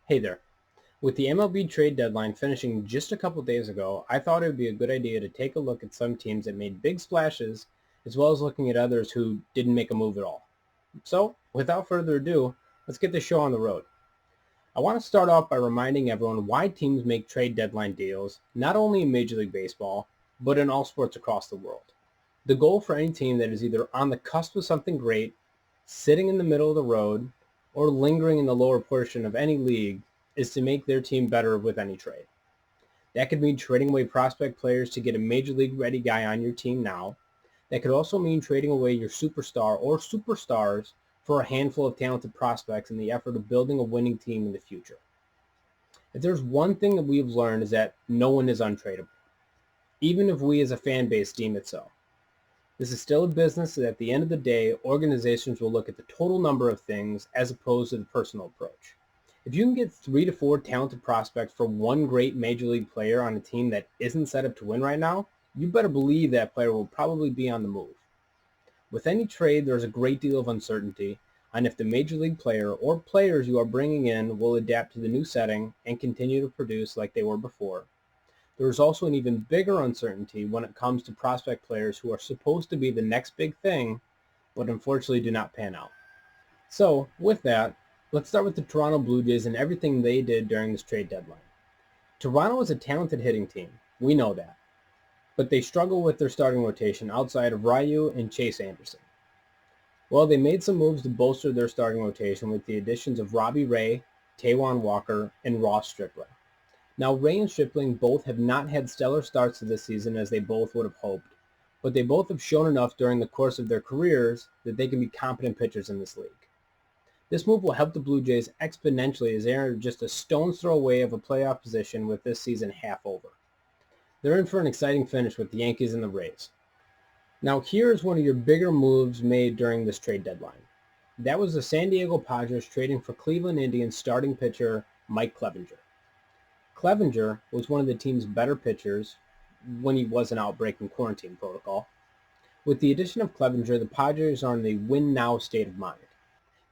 Hey there. With the MLB Trade Deadline finishing just a couple days ago, I thought it would be a good idea to take a look at some teams that made big splashes, as well as looking at others who didn't make a move at all. So, without further ado, let's get the show on the road. I want to start off by reminding everyone why teams make trade deadline deals, not only in Major League Baseball, but in all sports across the world. The goal for any team that is either on the cusp of something great, sitting in the middle of the road, or lingering in the lower portion of any league is to make their team better with any trade. That could mean trading away prospect players to get a major league ready guy on your team now. That could also mean trading away your superstar or superstars for a handful of talented prospects in the effort of building a winning team in the future. If there's one thing that we've learned is that no one is untradeable, even if we as a fan base deem it so. This is still a business that at the end of the day, organizations will look at the total number of things as opposed to the personal approach. If you can get 3 to 4 talented prospects for one great major league player on a team that isn't set up to win right now, you better believe that player will probably be on the move. With any trade, there's a great deal of uncertainty on if the major league player or players you are bringing in will adapt to the new setting and continue to produce like they were before. There is also an even bigger uncertainty when it comes to prospect players who are supposed to be the next big thing, but unfortunately do not pan out. So, with that, let's start with the Toronto Blue Jays and everything they did during this trade deadline. Toronto is a talented hitting team. We know that. But they struggle with their starting rotation outside of Ryu and Chase Anderson. Well, they made some moves to bolster their starting rotation with the additions of Robbie Ray, Taijuan Walker, and Ross Stripling. Now, Ray and Stripling both have not had stellar starts to this season as they both would have hoped, but they both have shown enough during the course of their careers that they can be competent pitchers in this league. This move will help the Blue Jays exponentially as they are just a stone's throw away of a playoff position with this season half over. They're in for an exciting finish with the Yankees and the Rays. Now here is one of your bigger moves made during this trade deadline. That was the San Diego Padres trading for Cleveland Indians starting pitcher Mike Clevinger. Clevinger was one of the team's better pitchers when he wasn't out breaking quarantine protocol. With the addition of Clevinger, the Padres are in the win-now state of mind.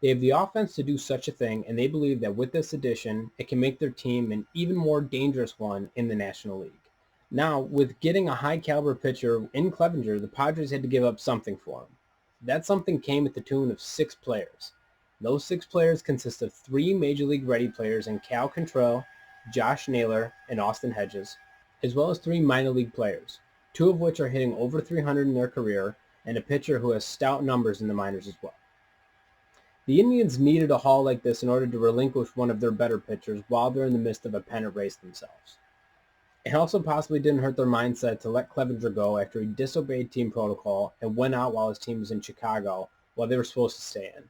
They have the offense to do such a thing, and they believe that with this addition, it can make their team an even more dangerous one in the National League. Now, with getting a high-caliber pitcher in Clevinger, the Padres had to give up something for him. That something came at the tune of 6 players. Those 6 players consist of 3 Major League ready players in Cal Quantrill, Josh Naylor, and Austin Hedges, as well as 3 minor league players, 2 of which are hitting over 300 in their career, and a pitcher who has stout numbers in the minors as well. The Indians needed a haul like this in order to relinquish one of their better pitchers while they're in the midst of a pennant race themselves. It also possibly didn't hurt their mindset to let Clevinger go after he disobeyed team protocol and went out while his team was in Chicago while they were supposed to stay in.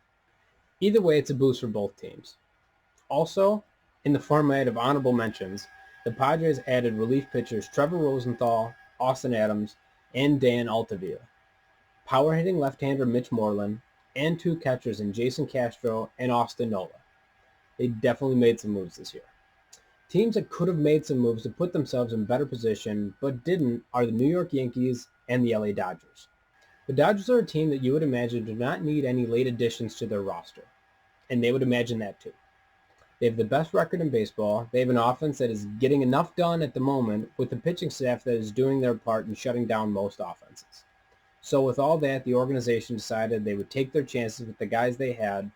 Either way, it's a boost for both teams. Also, in the format of honorable mentions, the Padres added relief pitchers Trevor Rosenthal, Austin Adams, and Dan Altavilla, power-hitting left-hander Mitch Moreland, and 2 catchers in Jason Castro and Austin Nola. They definitely made some moves this year. Teams that could have made some moves to put themselves in better position but didn't are the New York Yankees and the LA Dodgers. The Dodgers are a team that you would imagine do not need any late additions to their roster, and they would imagine that too. They have the best record in baseball. They have an offense that is getting enough done at the moment with a pitching staff that is doing their part in shutting down most offenses. So with all that, the organization decided they would take their chances with the guys they had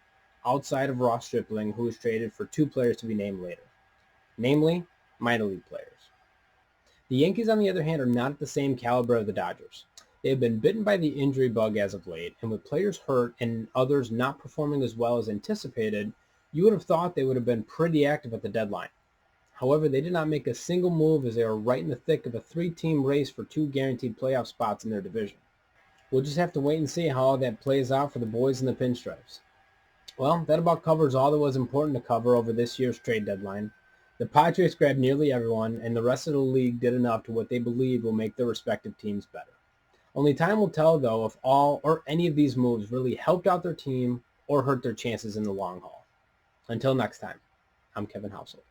outside of Ross Stripling, who was traded for 2 players to be named later, namely minor league players. The Yankees, on the other hand, are not at the same caliber of the Dodgers. They have been bitten by the injury bug as of late, and with players hurt and others not performing as well as anticipated, you would have thought they would have been pretty active at the deadline. However, they did not make a single move as they are right in the thick of a 3-team race for 2 guaranteed playoff spots in their division. We'll just have to wait and see how all that plays out for the boys in the pinstripes. Well, that about covers all that was important to cover over this year's trade deadline. The Padres grabbed nearly everyone, and the rest of the league did enough to what they believe will make their respective teams better. Only time will tell, though, if all or any of these moves really helped out their team or hurt their chances in the long haul. Until next time, I'm Kevin Household.